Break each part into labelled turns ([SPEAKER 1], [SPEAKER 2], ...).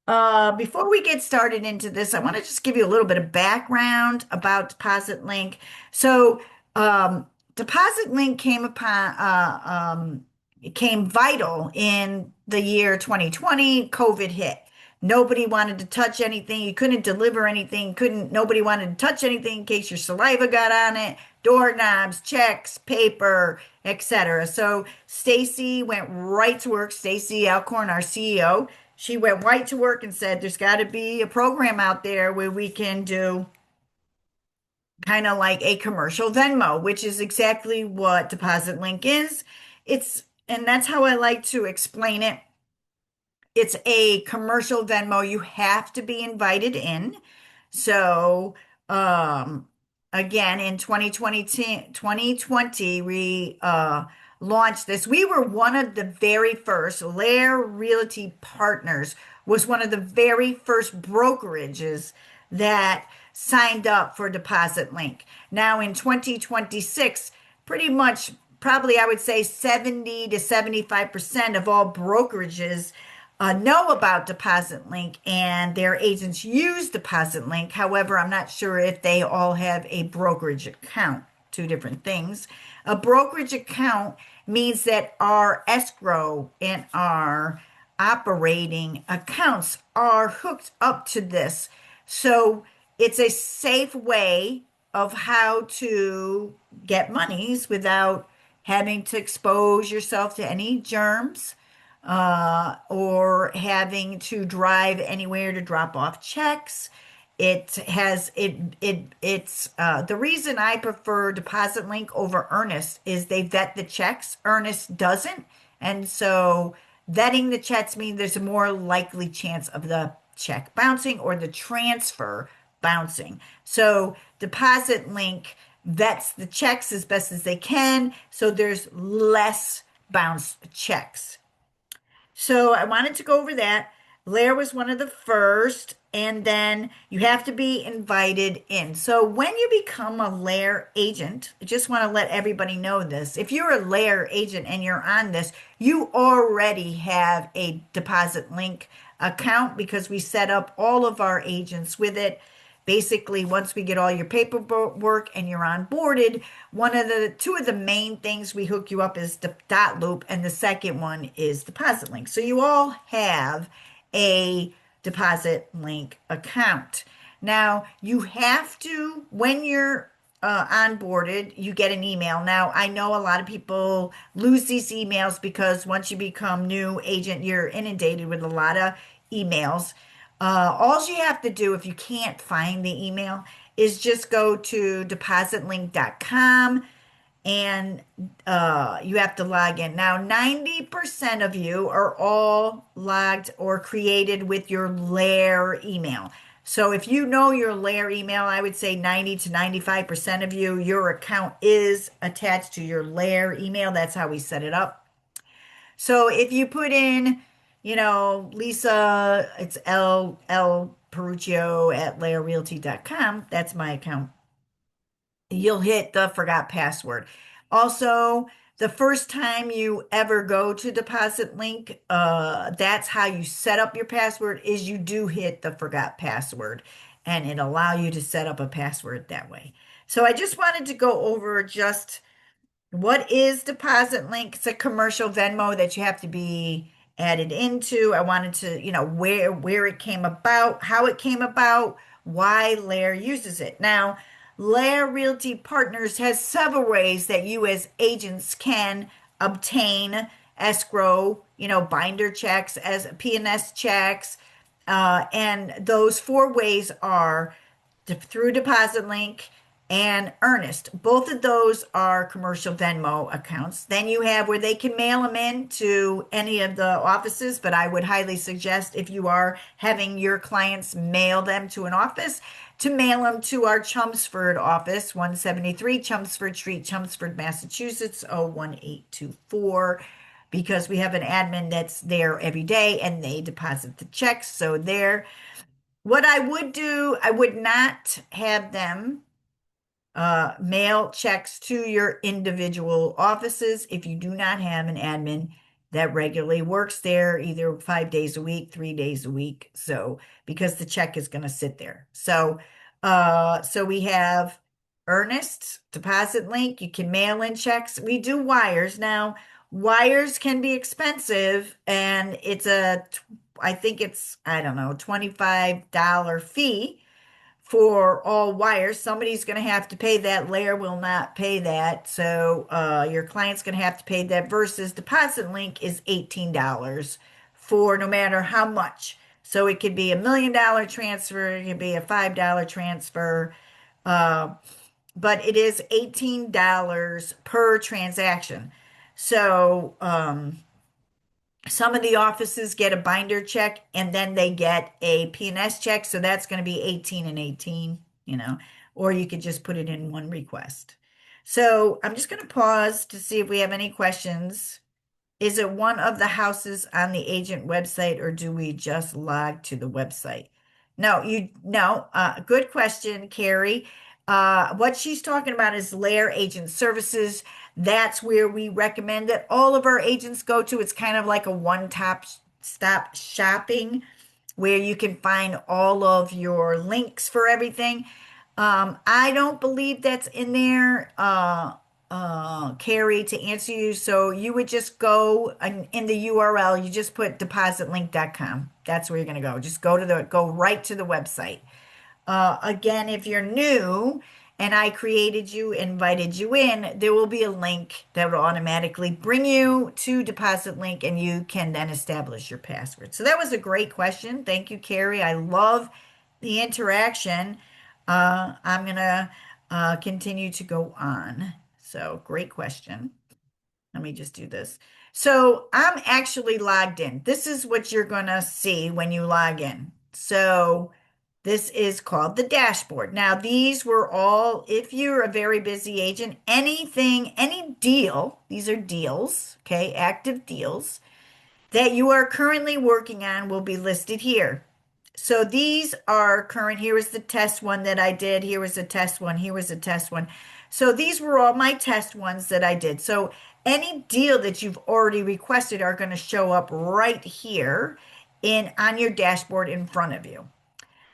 [SPEAKER 1] Before we get started into this, I want to just give you a little bit of background about DepositLink. So, um, DepositLink it came vital in the year 2020. COVID hit. Nobody wanted to touch anything. You couldn't deliver anything. Nobody wanted to touch anything in case your saliva got on it. Doorknobs, checks, paper, etc. So Stacy went right to work. Stacy Alcorn, our CEO, she went right to work and said, there's got to be a program out there where we can do kind of like a commercial Venmo, which is exactly what Deposit Link is. And that's how I like to explain it. It's a commercial Venmo. You have to be invited in. So, um, again, in 2020, we launched this. We were one of the very first, LAER Realty Partners was one of the very first brokerages that signed up for Deposit Link. Now in 2026, pretty much, probably I would say 70 to 75% of all brokerages know about Deposit Link and their agents use Deposit Link. However, I'm not sure if they all have a brokerage account, two different things. A brokerage account means that our escrow and our operating accounts are hooked up to this. So it's a safe way of how to get monies without having to expose yourself to any germs or having to drive anywhere to drop off checks. It's the reason I prefer Deposit Link over Earnest is they vet the checks. Earnest doesn't. And so vetting the checks means there's a more likely chance of the check bouncing or the transfer bouncing. So Deposit Link vets the checks as best as they can, so there's less bounce checks. So I wanted to go over that. LAER was one of the first, and then you have to be invited in. So when you become a LAER agent, I just want to let everybody know this. If you're a LAER agent and you're on this, you already have a Deposit Link account because we set up all of our agents with it. Basically, once we get all your paperwork and you're onboarded, two of the main things we hook you up is the dot loop, and the second one is Deposit Link. So you all have a Deposit Link account. Now, you have to, when you're onboarded, you get an email. Now, I know a lot of people lose these emails because once you become new agent, you're inundated with a lot of emails. All you have to do if you can't find the email is just go to depositlink.com and you have to log in. Now, 90% of you are all logged or created with your LAER email. So if you know your LAER email, I would say 90 to 95% of you, your account is attached to your LAER email. That's how we set it up. So if you put in, Lisa, it's L Peruccio at laerrealty.com. That's my account. You'll hit the forgot password. Also, the first time you ever go to Deposit Link, that's how you set up your password is you do hit the forgot password and it allow you to set up a password that way. So I just wanted to go over just what is Deposit Link? It's a commercial Venmo that you have to be added into. I wanted to, where it came about, how it came about, why LAER uses it. Now, LAER Realty Partners has several ways that you as agents can obtain escrow, binder checks as P&S checks. And those four ways are through Deposit Link and Earnest. Both of those are commercial Venmo accounts. Then you have where they can mail them in to any of the offices, but I would highly suggest if you are having your clients mail them to an office, to mail them to our Chelmsford office, 173 Chelmsford Street, Chelmsford, Massachusetts, 01824, because we have an admin that's there every day and they deposit the checks. So there. What I would do, I would not have them mail checks to your individual offices if you do not have an admin that regularly works there either 5 days a week, 3 days a week. So because the check is going to sit there. So we have earnest deposit link. You can mail in checks. We do wires. Now, wires can be expensive and I think it's, I don't know, $25 fee for all wires. Somebody's going to have to pay that. LAER will not pay that. So your client's going to have to pay that versus DepositLink is $18 for no matter how much. So it could be $1 million transfer, it could be a $5 transfer, uh, but it is $18 per transaction. So some of the offices get a binder check and then they get a P&S check. So that's going to be 18 and 18, or you could just put it in one request. So I'm just going to pause to see if we have any questions. Is it one of the houses on the agent website or do we just log to the website? No, good question, Carrie. What she's talking about is LAER Agent Services. That's where we recommend that all of our agents go to. It's kind of like a one-stop stop shopping where you can find all of your links for everything. I don't believe that's in there, Carrie, to answer you. So you would just go in the URL, you just put depositlink.com. That's where you're going to go. Just go right to the website. Again, if you're new and I created you, invited you in, there will be a link that will automatically bring you to Deposit Link and you can then establish your password. So that was a great question. Thank you, Carrie. I love the interaction. I'm going to continue to go on. So great question. Let me just do this. So I'm actually logged in. This is what you're going to see when you log in. So this is called the dashboard. Now, these were all, if you're a very busy agent, any deal, these are deals, okay, active deals that you are currently working on will be listed here. So these are current. Here was the test one that I did. Here was a test one. Here was a test one. So these were all my test ones that I did. So any deal that you've already requested are going to show up right here on your dashboard in front of you.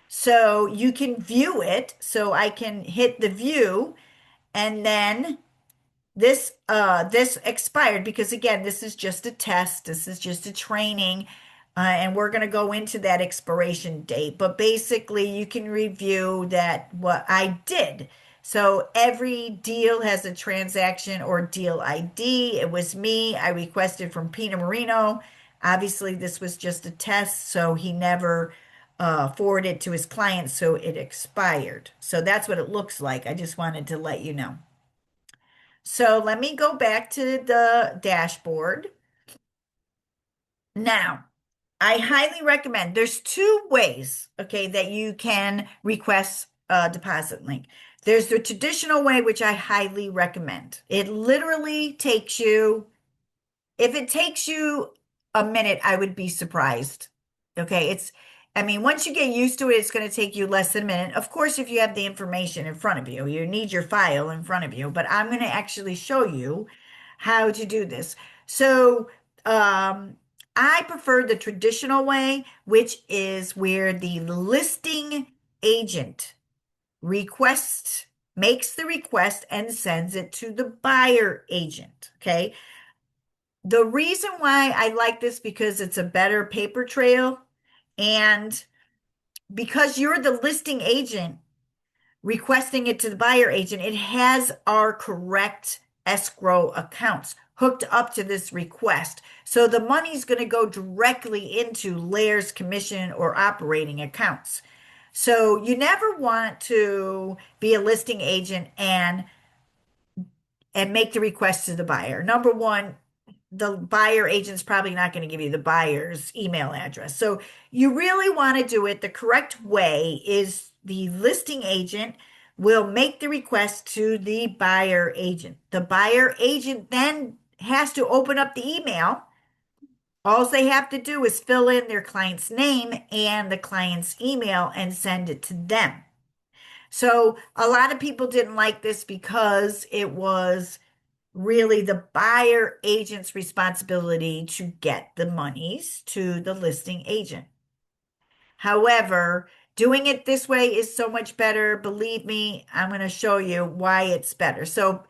[SPEAKER 1] So you can view it. So I can hit the view and then this expired because again, this is just a test. This is just a training. And we're going to go into that expiration date. But basically, you can review that what I did. So every deal has a transaction or deal ID. It was me. I requested from Pina Marino. Obviously, this was just a test, so he never forwarded it to his client, so it expired. So that's what it looks like. I just wanted to let you know. So let me go back to the dashboard. Now, I highly recommend, there's two ways, okay, that you can request a deposit link. There's the traditional way, which I highly recommend. It literally takes you, if it takes you a minute, I would be surprised. Okay, I mean, once you get used to it, it's going to take you less than a minute. Of course, if you have the information in front of you, you need your file in front of you, but I'm going to actually show you how to do this. So, I prefer the traditional way, which is where the listing agent makes the request and sends it to the buyer agent. Okay. The reason why I like this because it's a better paper trail and because you're the listing agent requesting it to the buyer agent, it has our correct escrow accounts hooked up to this request. So the money's going to go directly into LAER's commission or operating accounts. So you never want to be a listing agent and make the request to the buyer. Number one, the buyer agent's probably not going to give you the buyer's email address. So you really want to do it the correct way is the listing agent will make the request to the buyer agent. The buyer agent then has to open up the email. All they have to do is fill in their client's name and the client's email and send it to them. So a lot of people didn't like this because it was really the buyer agent's responsibility to get the monies to the listing agent. However, doing it this way is so much better. Believe me, I'm going to show you why it's better. So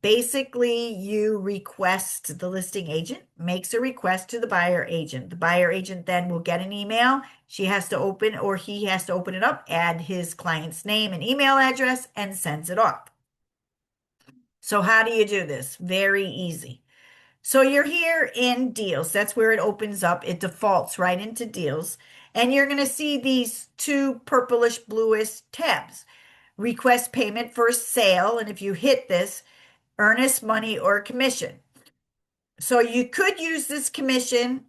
[SPEAKER 1] basically, you request, the listing agent makes a request to the buyer agent. The buyer agent then will get an email. She has to open, or he has to open it up, add his client's name and email address, and sends it off. So how do you do this? Very easy. So you're here in deals. That's where it opens up. It defaults right into deals. And you're going to see these two purplish bluish tabs. Request payment for sale. And if you hit this, earnest money or commission. So you could use this commission,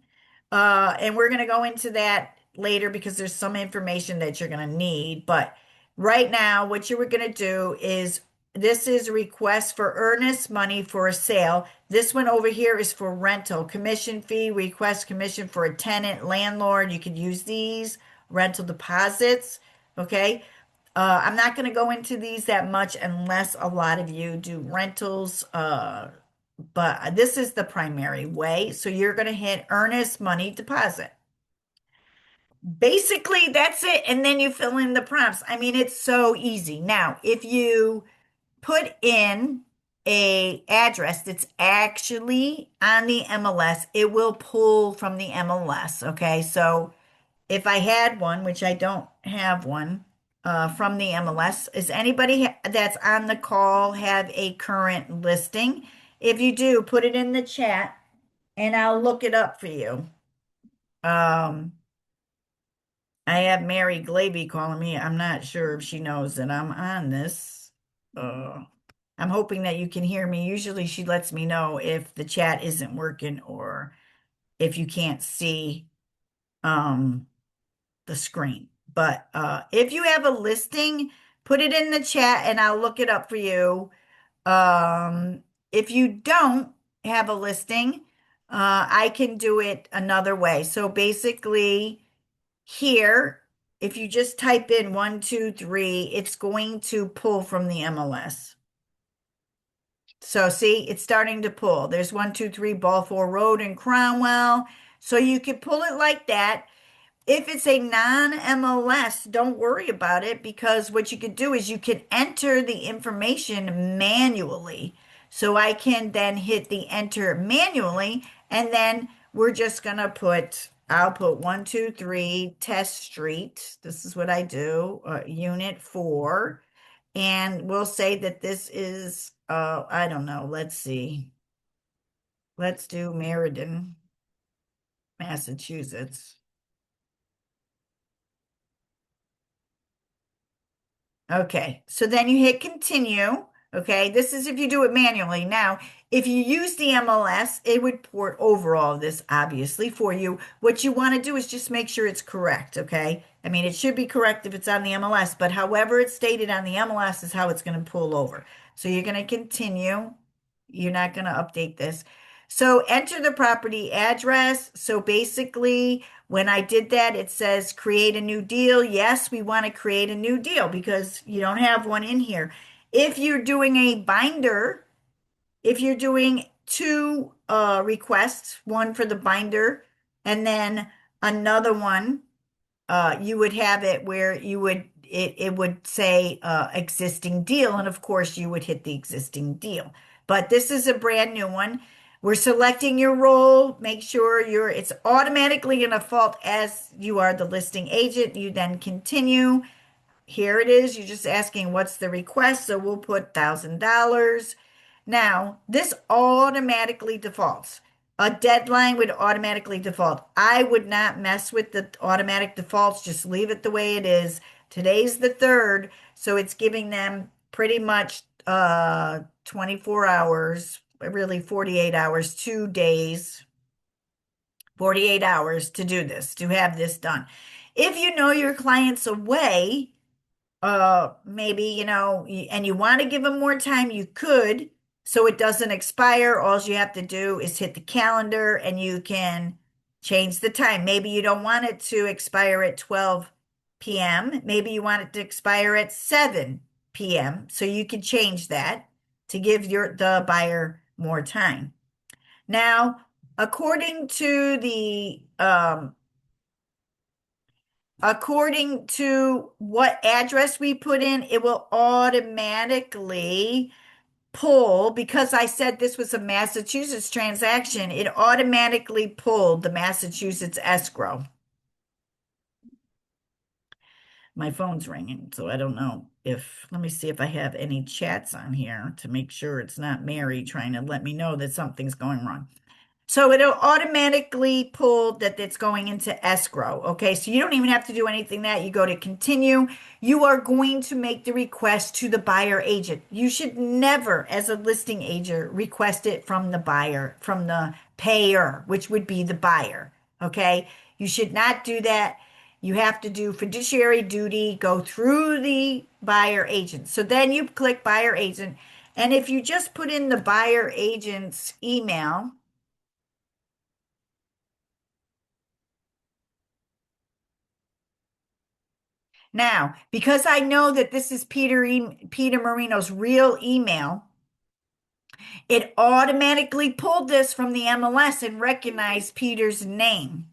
[SPEAKER 1] and we're going to go into that later because there's some information that you're going to need. But right now, what you were going to do is this is a request for earnest money for a sale. This one over here is for rental commission fee, request commission for a tenant, landlord. You could use these rental deposits. Okay. I'm not going to go into these that much unless a lot of you do rentals. But this is the primary way. So you're going to hit earnest money deposit. Basically, that's it. And then you fill in the prompts. I mean, it's so easy. Now, if you put in a address that's actually on the MLS, it will pull from the MLS. Okay. So if I had one, which I don't have one, from the MLS, is anybody that's on the call have a current listing? If you do, put it in the chat and I'll look it up for you. Um, I have Mary Glavy calling me. I'm not sure if she knows that I'm on this. Uh, I'm hoping that you can hear me. Usually she lets me know if the chat isn't working or if you can't see um, the screen. But if you have a listing, put it in the chat and I'll look it up for you. If you don't have a listing, I can do it another way. So basically, here, if you just type in 123, it's going to pull from the MLS. So see, it's starting to pull. There's 123 Balfour Road in Cromwell. So you can pull it like that. If it's a non-MLS, don't worry about it because what you could do is you can enter the information manually. So I can then hit the enter manually, and then we're just gonna I'll put 123 Test Street. This is what I do, Unit 4. And we'll say that this is, I don't know, let's see. Let's do Meriden, Massachusetts. Okay, so then you hit continue. Okay, this is if you do it manually. Now, if you use the MLS, it would port over all of this, obviously, for you. What you want to do is just make sure it's correct. Okay, I mean, it should be correct if it's on the MLS, but however it's stated on the MLS is how it's going to pull over. So you're going to continue. You're not going to update this. So enter the property address. So basically, when I did that, it says create a new deal. Yes, we want to create a new deal because you don't have one in here. If you're doing a binder, if you're doing two requests, one for the binder and then another one, you would have it where it would say existing deal, and of course you would hit the existing deal. But this is a brand new one. We're selecting your role. Make sure it's automatically going to default as you are the listing agent. You then continue. Here it is. You're just asking what's the request. So we'll put $1,000. Now, this automatically defaults. A deadline would automatically default. I would not mess with the automatic defaults. Just leave it the way it is. Today's the 3rd, so it's giving them pretty much 24 hours, really 48 hours, 2 days, 48 hours to do this, to have this done. If you know your client's away, maybe, and you want to give them more time, you could, so it doesn't expire. All you have to do is hit the calendar and you can change the time. Maybe you don't want it to expire at 12 p.m. Maybe you want it to expire at 7 p.m. So you can change that to give the buyer more time. Now, according to the according to what address we put in, it will automatically pull, because I said this was a Massachusetts transaction, it automatically pulled the Massachusetts escrow. My phone's ringing, so I don't know if, let me see if I have any chats on here to make sure it's not Mary trying to let me know that something's going wrong. So it'll automatically pull that it's going into escrow. Okay, so you don't even have to do anything that you go to continue. You are going to make the request to the buyer agent. You should never, as a listing agent, request it from the buyer, from the payer, which would be the buyer. Okay, you should not do that. You have to do fiduciary duty, go through the buyer agent. So then you click buyer agent. And if you just put in the buyer agent's email, now, because I know that this is Peter Marino's real email, it automatically pulled this from the MLS and recognized Peter's name.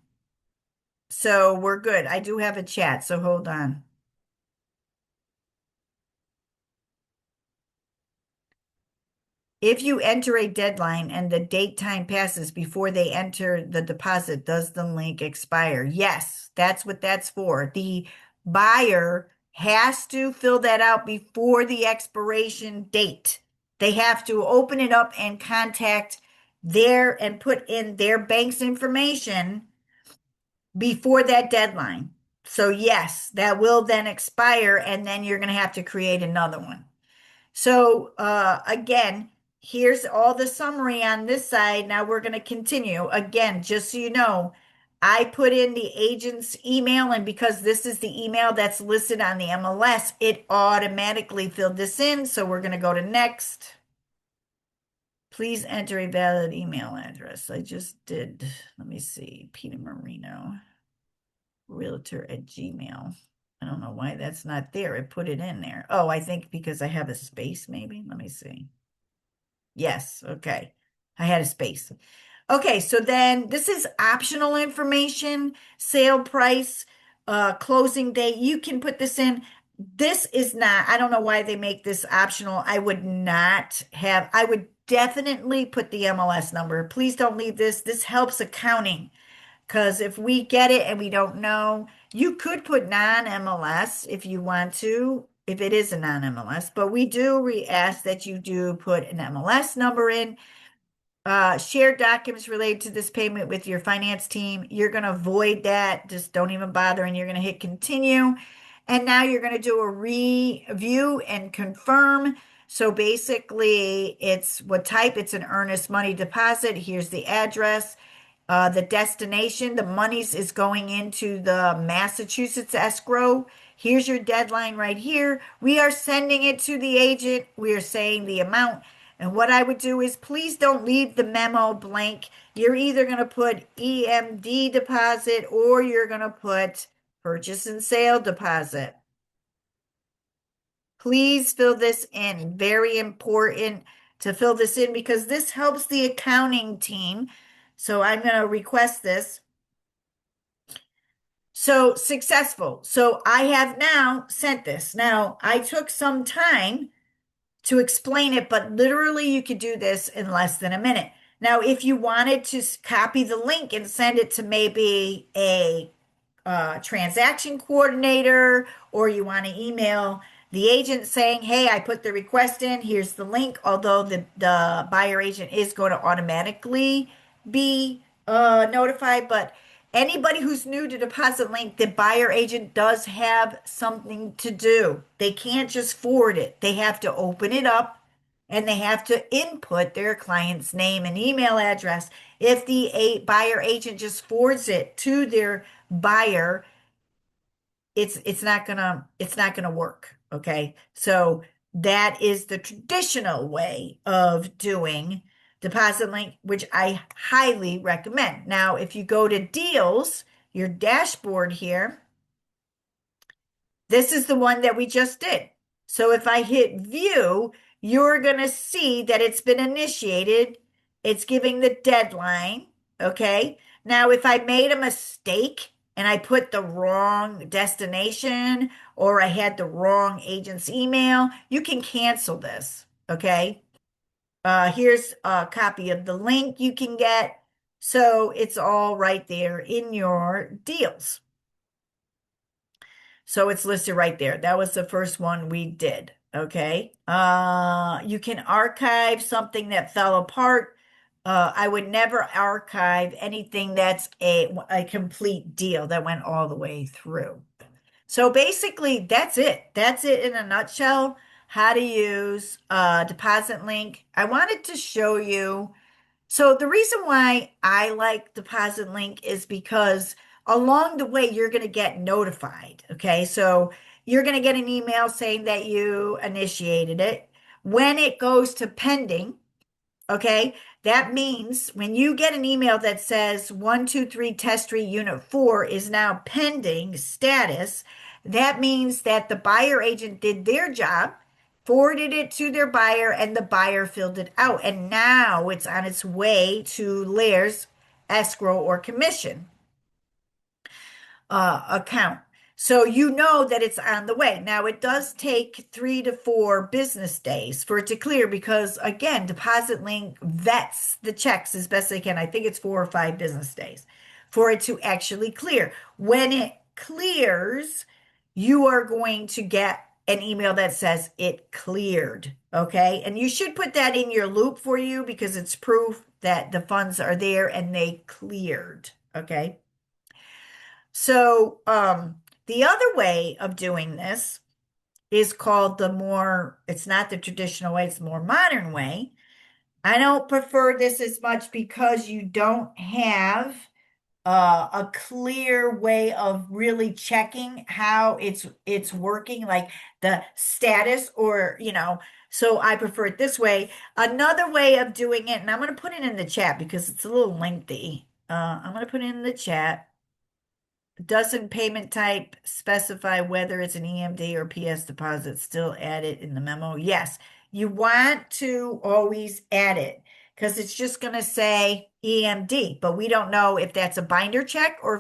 [SPEAKER 1] So we're good. I do have a chat, so hold on. If you enter a deadline and the date time passes before they enter the deposit, does the link expire? Yes, that's what that's for. The buyer has to fill that out before the expiration date. They have to open it up and contact their and put in their bank's information before that deadline. So yes, that will then expire, and then you're going to have to create another one. So again, here's all the summary on this side. Now we're going to continue. Again, just so you know, I put in the agent's email, and because this is the email that's listed on the MLS, it automatically filled this in. So we're going to go to next. Please enter a valid email address. I just did. Let me see. Peter Marino, realtor at Gmail. I don't know why that's not there. I put it in there. Oh, I think because I have a space, maybe. Let me see. Yes, okay. I had a space. Okay, so then this is optional information, sale price, closing date. You can put this in. This is not, I don't know why they make this optional. I would not have, I would definitely put the MLS number. Please don't leave this. This helps accounting. Because if we get it and we don't know, you could put non-MLS if you want to, if it is a non-MLS, but we do ask that you do put an MLS number in. Shared documents related to this payment with your finance team. You're going to avoid that. Just don't even bother, and you're going to hit continue. And now you're going to do a review and confirm. So basically, it's what type? It's an earnest money deposit. Here's the address. The destination, the monies is going into the Massachusetts escrow. Here's your deadline right here. We are sending it to the agent. We are saying the amount. And what I would do is please don't leave the memo blank. You're either going to put EMD deposit or you're going to put purchase and sale deposit. Please fill this in. Very important to fill this in because this helps the accounting team. So I'm going to request this. So successful. So I have now sent this. Now I took some time to explain it, but literally you could do this in less than a minute. Now, if you wanted to copy the link and send it to maybe a transaction coordinator, or you want to email the agent saying, hey, I put the request in, here's the link, although the buyer agent is going to automatically be notified, but anybody who's new to DepositLink, the buyer agent does have something to do. They can't just forward it. They have to open it up and they have to input their client's name and email address. If the buyer agent just forwards it to their buyer, it's not gonna work. Okay. So that is the traditional way of doing DepositLink, which I highly recommend. Now, if you go to deals, your dashboard here, this is the one that we just did. So if I hit view, you're going to see that it's been initiated. It's giving the deadline. Okay. Now, if I made a mistake and I put the wrong destination or I had the wrong agent's email, you can cancel this. Okay. Here's a copy of the link you can get. So it's all right there in your deals. So it's listed right there. That was the first one we did. Okay. You can archive something that fell apart. I would never archive anything that's a complete deal that went all the way through. So basically, that's it. That's it in a nutshell. How to use DepositLink. I wanted to show you. So the reason why I like DepositLink is because along the way you're going to get notified. Okay, so you're going to get an email saying that you initiated it. When it goes to pending, okay, that means when you get an email that says 123 test street unit 4 is now pending status, that means that the buyer agent did their job, forwarded it to their buyer, and the buyer filled it out. And now it's on its way to LAER's escrow or commission account. So you know that it's on the way. Now, it does take 3 to 4 business days for it to clear because, again, DepositLink vets the checks as best they can. I think it's 4 or 5 business days for it to actually clear. When it clears, you are going to get an email that says it cleared. Okay. And you should put that in your loop for you because it's proof that the funds are there and they cleared. Okay. So, the other way of doing this is called it's not the traditional way, it's the more modern way. I don't prefer this as much because you don't have a clear way of really checking how it's working, like the status so I prefer it this way. Another way of doing it, and I'm going to put it in the chat because it's a little lengthy. I'm going to put it in the chat. Doesn't payment type specify whether it's an EMD or PS deposit? Still add it in the memo? Yes, you want to always add it because it's just going to say EMD, but we don't know if that's a binder check or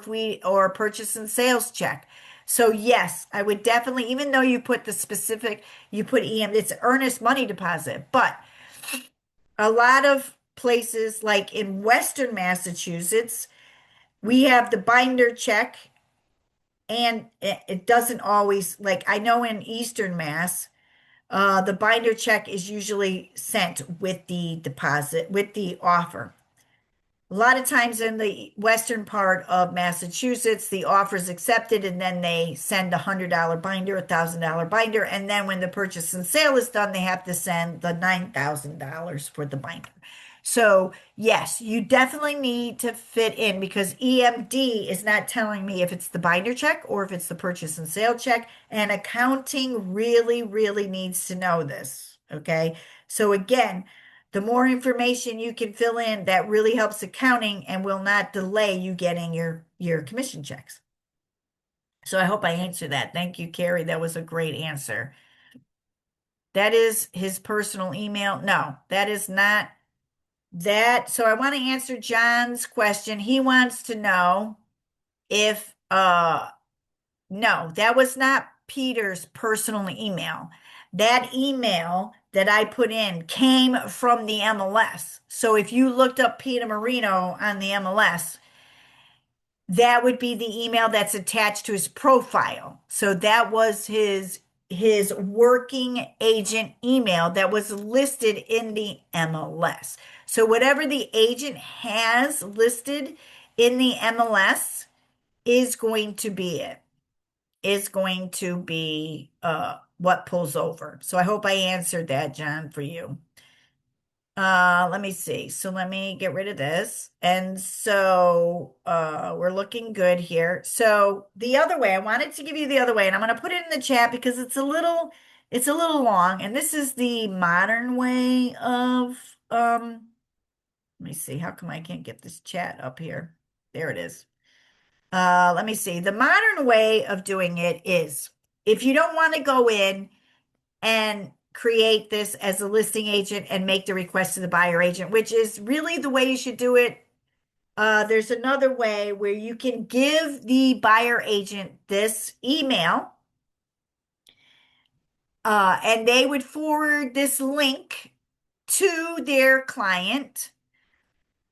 [SPEAKER 1] a purchase and sales check. So yes, I would definitely, even though you put you put EMD, it's earnest money deposit, but a lot of places like in Western Massachusetts, we have the binder check and it doesn't always, like I know in Eastern Mass, the binder check is usually sent with the deposit, with the offer. A lot of times in the western part of Massachusetts, the offer is accepted and then they send $100 binder, $1,000 binder. And then when the purchase and sale is done, they have to send the $9,000 for the binder. So yes, you definitely need to fit in because EMD is not telling me if it's the binder check or if it's the purchase and sale check. And accounting really, really needs to know this. Okay. So again, the more information you can fill in, that really helps accounting and will not delay you getting your commission checks. So I hope I answered that. Thank you, Carrie. That was a great answer. That is his personal email. No, that is not that. So I want to answer John's question. He wants to know if no, that was not Peter's personal email. That email that I put in came from the MLS. So if you looked up Peter Marino on the MLS, that would be the email that's attached to his profile. So that was his working agent email that was listed in the MLS. So whatever the agent has listed in the MLS is going to be it is going to be what pulls over. So I hope I answered that, John, for you. Let me see. So let me get rid of this. And so we're looking good here. So the other way, I wanted to give you the other way, and I'm going to put it in the chat because it's a little long. And this is the modern way of let me see. How come I can't get this chat up here? There it is. Let me see. The modern way of doing it is if you don't want to go in and create this as a listing agent and make the request to the buyer agent, which is really the way you should do it. There's another way where you can give the buyer agent this email, and they would forward this link to their client.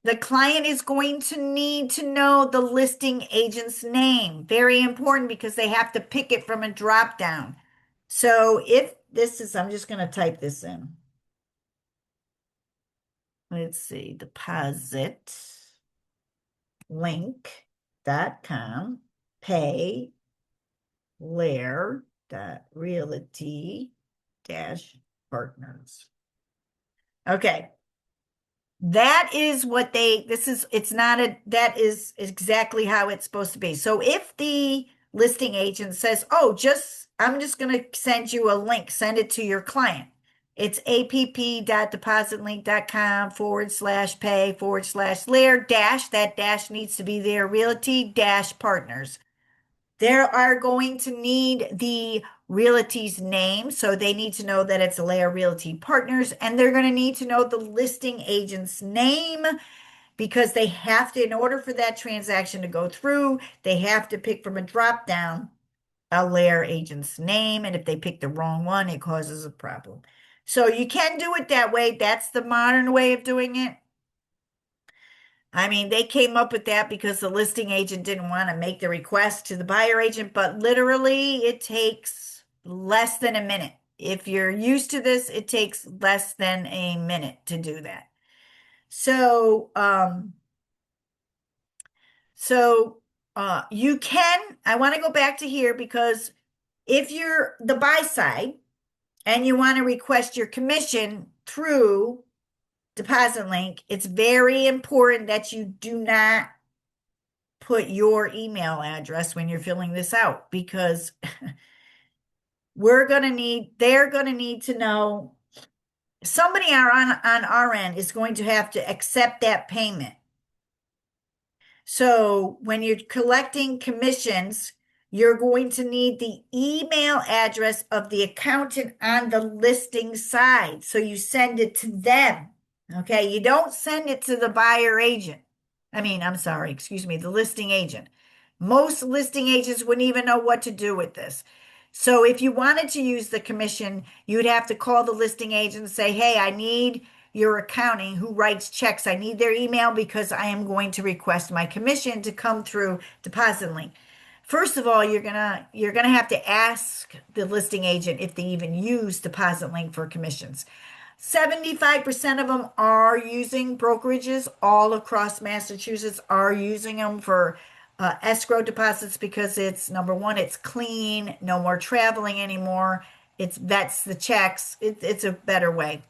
[SPEAKER 1] The client is going to need to know the listing agent's name. Very important because they have to pick it from a drop down. So if this is, I'm just going to type this in. Let's see, DepositLink.com, pay LAER.realty dash partners. Okay. That is what it's not that is exactly how it's supposed to be. So if the listing agent says, oh, I'm just going to send you a link, send it to your client. It's app.depositlink.com/pay/layer dash, that dash needs to be there, realty dash partners. They are going to need the realty's name, so they need to know that it's a LAER Realty Partners, and they're going to need to know the listing agent's name because they have to, in order for that transaction to go through, they have to pick from a drop down a LAER agent's name, and if they pick the wrong one, it causes a problem. So you can do it that way. That's the modern way of doing it. I mean, they came up with that because the listing agent didn't want to make the request to the buyer agent, but literally it takes less than a minute. If you're used to this, it takes less than a minute to do that. So, you can, I want to go back to here because if you're the buy side and you want to request your commission through DepositLink, it's very important that you do not put your email address when you're filling this out because they're going to need to know, somebody on our end is going to have to accept that payment. So when you're collecting commissions, you're going to need the email address of the accountant on the listing side. So you send it to them. Okay. You don't send it to the buyer agent. I'm sorry, excuse me, the listing agent. Most listing agents wouldn't even know what to do with this. So if you wanted to use the commission, you'd have to call the listing agent and say, hey, I need your accounting who writes checks. I need their email because I am going to request my commission to come through DepositLink. First of all, you're gonna have to ask the listing agent if they even use DepositLink for commissions. 75% of them are using brokerages all across Massachusetts are using them for escrow deposits because it's number one, it's clean, no more traveling anymore. It vets the checks. It's a better way.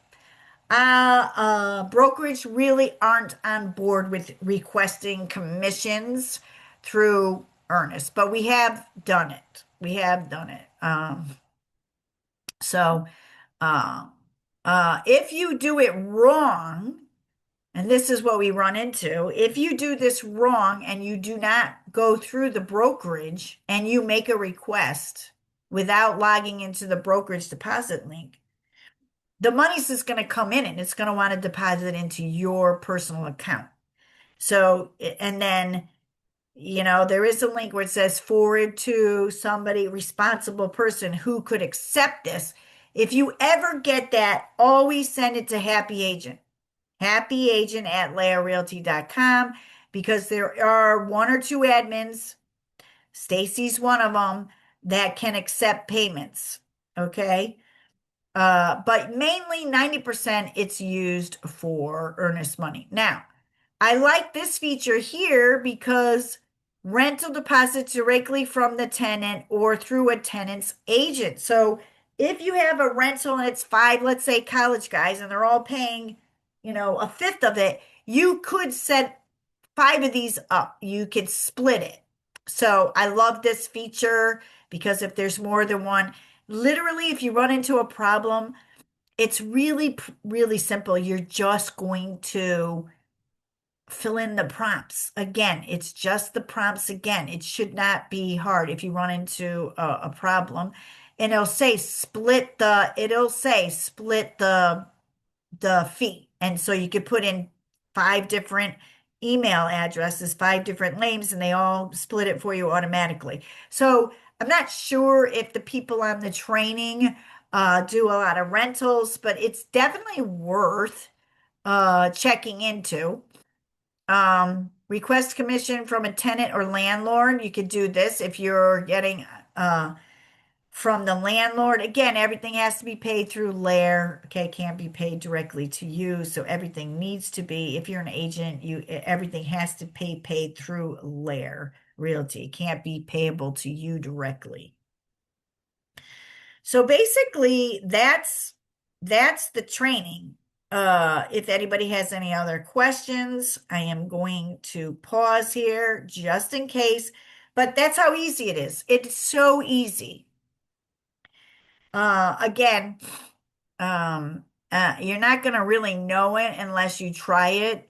[SPEAKER 1] Brokerage really aren't on board with requesting commissions through earnest, but we have done it. We have done it. So, uh, if you do it wrong, and this is what we run into, if you do this wrong and you do not go through the brokerage and you make a request without logging into the brokerage deposit link, the money's just going to come in and it's going to want to deposit into your personal account. So, and then, there is a link where it says forward to somebody, responsible person who could accept this. If you ever get that, always send it to Happy Agent at LAERrealty.com because there are one or two admins, Stacy's one of them, that can accept payments. Okay. But mainly 90% it's used for earnest money. Now, I like this feature here because rental deposits directly from the tenant or through a tenant's agent. So if you have a rental and it's 5, let's say college guys, and they're all paying, a fifth of it, you could set 5 of these up. You could split it. So I love this feature because if there's more than one, literally, if you run into a problem, it's really, really simple. You're just going to fill in the prompts. Again, it's just the prompts again. It should not be hard if you run into a problem. And it'll say split the fee. And so you could put in five different email addresses, five different names, and they all split it for you automatically. So I'm not sure if the people on the training do a lot of rentals, but it's definitely worth checking into. Request commission from a tenant or landlord. You could do this if you're getting from the landlord. Again, everything has to be paid through LAER. Okay, can't be paid directly to you. So everything needs to be, if you're an agent, everything has to paid through LAER Realty. It can't be payable to you directly. So basically, that's the training. If anybody has any other questions, I am going to pause here just in case. But that's how easy it is. It's so easy. Again, you're not going to really know it unless you try it.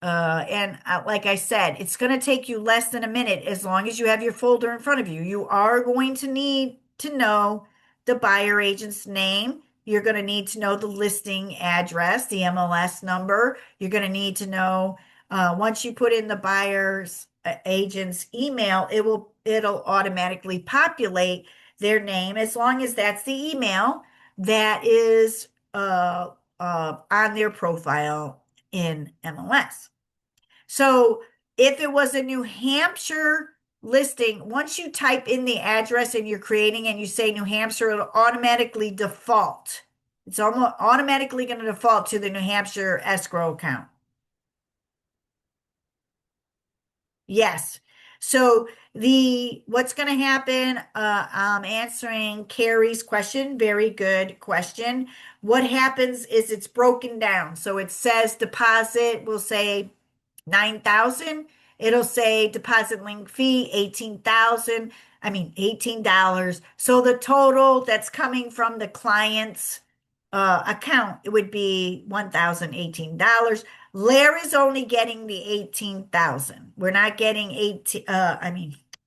[SPEAKER 1] And like I said, it's going to take you less than a minute as long as you have your folder in front of you. You are going to need to know the buyer agent's name. You're going to need to know the listing address, the MLS number. You're going to need to know once you put in the buyer's agent's email, it'll automatically populate their name as long as that's the email that is on their profile in MLS. So if it was a New Hampshire listing, once you type in the address and you're creating and you say New Hampshire, it'll automatically default. It's almost automatically going to default to the New Hampshire escrow account. Yes. So what's going to happen? I'm answering Carrie's question. Very good question. What happens is it's broken down. So it says deposit, we'll say 9,000. It'll say deposit link fee 18,000. I mean $18. So the total that's coming from the client's account, it would be $1,018. Lair is only getting the 18,000. We're not getting 18,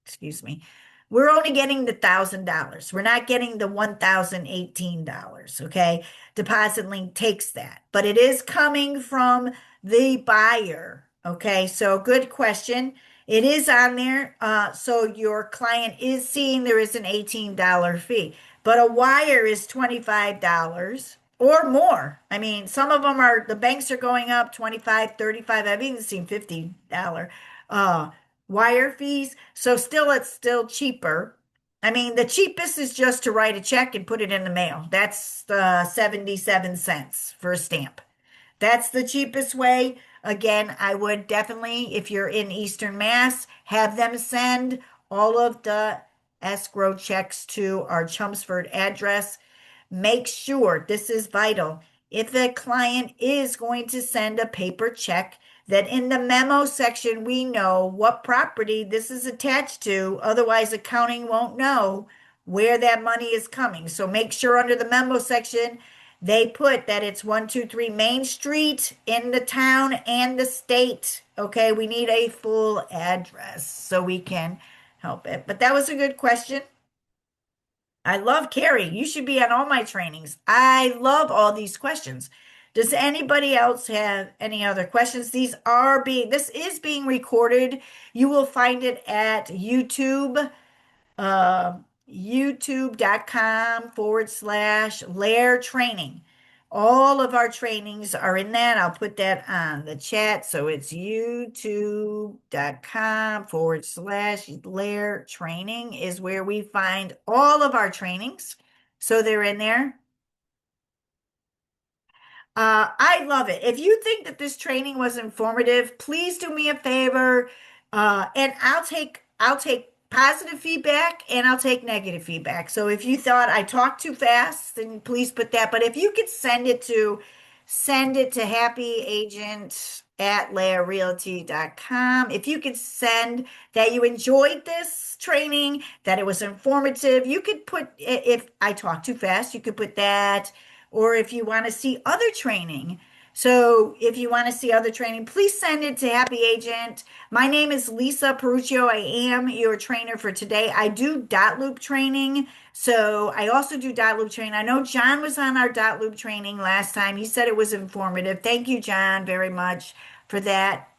[SPEAKER 1] excuse me. We're only getting the $1,000. We're not getting the $1,018. Okay. Deposit link takes that, but it is coming from the buyer. Okay. So good question. It is on there. So your client is seeing there is an $18 fee, but a wire is $25 or more. I mean, some of them the banks are going up 25, 35. I've even seen $50 uh, wire fees. So it's still cheaper. I mean, the cheapest is just to write a check and put it in the mail. That's 77 cents for a stamp. That's the cheapest way. Again, I would definitely, if you're in Eastern Mass, have them send all of the escrow checks to our Chelmsford address. Make sure, this is vital, if the client is going to send a paper check, that in the memo section we know what property this is attached to. Otherwise, accounting won't know where that money is coming. So make sure under the memo section they put that it's 123 Main Street in the town and the state. Okay, we need a full address so we can help it. But that was a good question. I love Carrie. You should be on all my trainings. I love all these questions. Does anybody else have any other questions? This is being recorded. You will find it at YouTube, uh, youtube.com/LAER training. All of our trainings are in that. I'll put that on the chat. So it's youtube.com/LAER training is where we find all of our trainings. So they're in there. I love it. If you think that this training was informative, please do me a favor, and I'll take positive feedback and I'll take negative feedback. So if you thought I talked too fast, then please put that. But if you could send it to happyagent@laerrealty.com. If you could send that you enjoyed this training, that it was informative, you could put, if I talk too fast, you could put that. Or if you want to see other training, So if you want to see other training, please send it to Happy Agent. My name is Lisa Peruccio. I am your trainer for today. I do dot loop training. So I also do dot loop training. I know John was on our dot loop training last time. He said it was informative. Thank you, John, very much for that.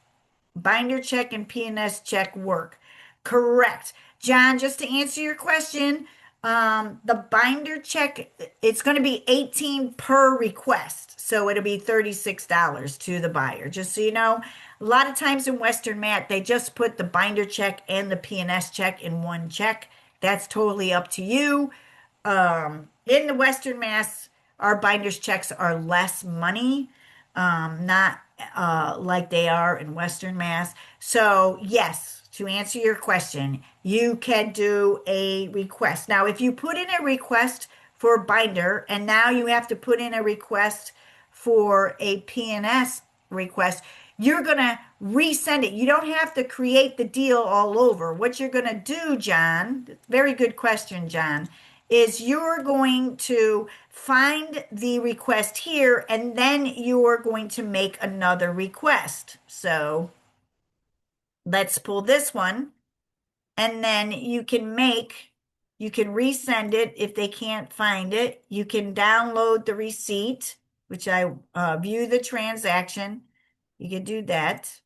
[SPEAKER 1] Binder check and P&S check work. Correct. John, just to answer your question, the binder check, it's going to be 18 per request. So it'll be $36 to the buyer. Just so you know, a lot of times in Western Matt, they just put the binder check and the P&S check in one check. That's totally up to you. In the Western Mass, our binders checks are less money, not like they are in Western Mass. So, yes, to answer your question, you can do a request. Now, if you put in a request for a binder and now you have to put in a request for a P&S request, you're going to resend it. You don't have to create the deal all over. What you're going to do, John, very good question, John, is you're going to find the request here and then you're going to make another request. So let's pull this one and then you can resend it if they can't find it. You can download the receipt, which I view the transaction. You can do that.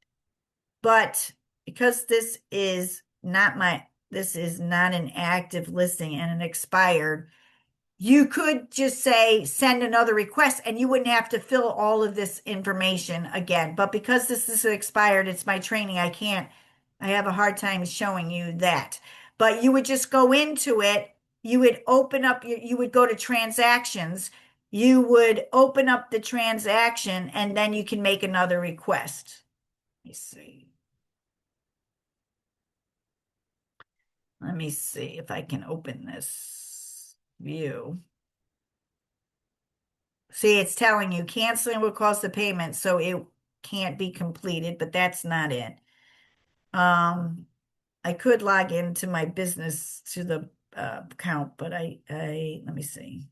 [SPEAKER 1] But because this is not an active listing and an expired, you could just say send another request and you wouldn't have to fill all of this information again. But because this is expired, it's my training. I have a hard time showing you that. But you would just go into it. You would open up you would go to transactions. You would open up the transaction and then you can make another request. Let me see. Let me see if I can open this view. See, it's telling you canceling will cost the payment, so it can't be completed, but that's not it. I could log into my business to the account, but let me see.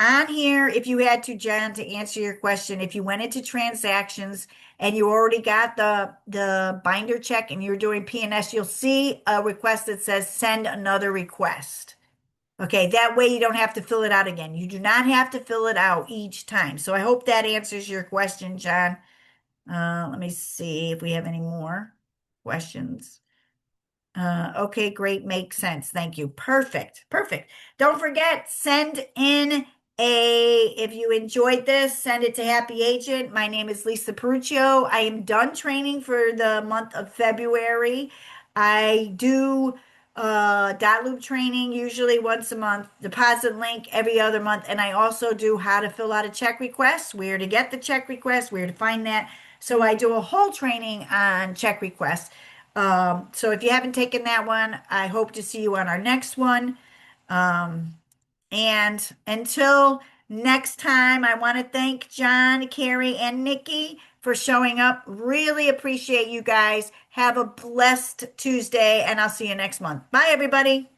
[SPEAKER 1] On here, if you had to, John, to answer your question, if you went into transactions and you already got the binder check and you're doing P&S, you'll see a request that says send another request. Okay, that way you don't have to fill it out again. You do not have to fill it out each time. So I hope that answers your question, John. Let me see if we have any more questions. Okay, great. Makes sense. Thank you. Perfect. Perfect. Don't forget, if you enjoyed this, send it to Happy Agent. My name is Lisa Peruccio. I am done training for the month of February. I do dot loop training usually once a month, DepositLink every other month, and I also do how to fill out a check request, where to get the check request, where to find that. So I do a whole training on check requests. So if you haven't taken that one, I hope to see you on our next one. And until next time, I want to thank John, Carrie, and Nikki for showing up. Really appreciate you guys. Have a blessed Tuesday, and I'll see you next month. Bye, everybody.